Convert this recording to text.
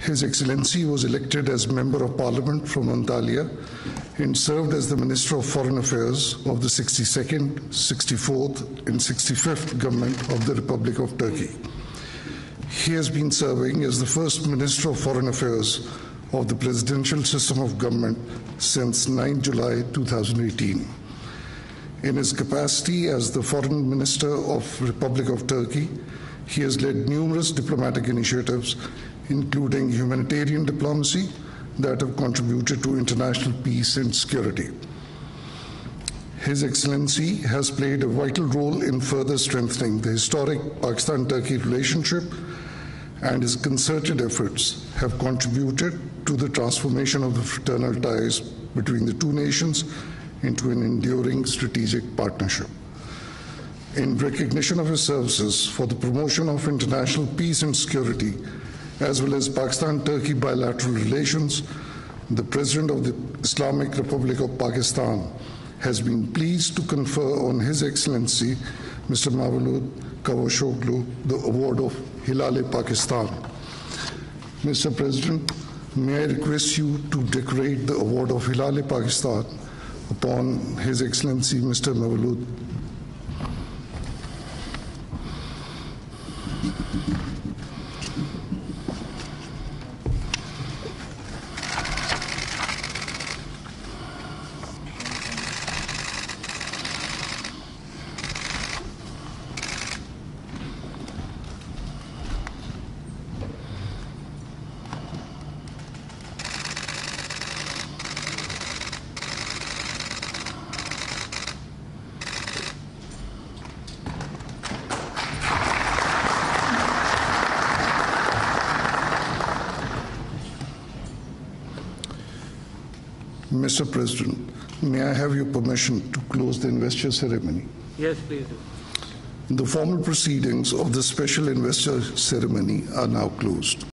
His Excellency was elected as Member of Parliament from Antalya and served as the Minister of Foreign Affairs of the 62nd, 64th, and 65th Government of the Republic of Turkey. He has been serving as the first Minister of Foreign Affairs of the presidential system of government since 9 July 2018. In his capacity as the Foreign Minister of the Republic of Turkey, he has led numerous diplomatic initiatives, including humanitarian diplomacy, that have contributed to international peace and security. His Excellency has played a vital role in further strengthening the historic Pakistan-Turkey relationship, and his concerted efforts have contributed to the transformation of the fraternal ties between the two nations into an enduring strategic partnership. In recognition of his services for the promotion of international peace and security, as well as Pakistan-Turkey bilateral relations, the President of the Islamic Republic of Pakistan has been pleased to confer on His Excellency Mr. Mavlud Cavusoglu the award of hilal-e-Pakistan. Mr. President, may I request you to decorate the award of hilal-e-Pakistan upon His Excellency Mr. Mavlud. Mr. President, may I have your permission to close the investor ceremony? Yes, please do. The formal proceedings of the special investor ceremony are now closed.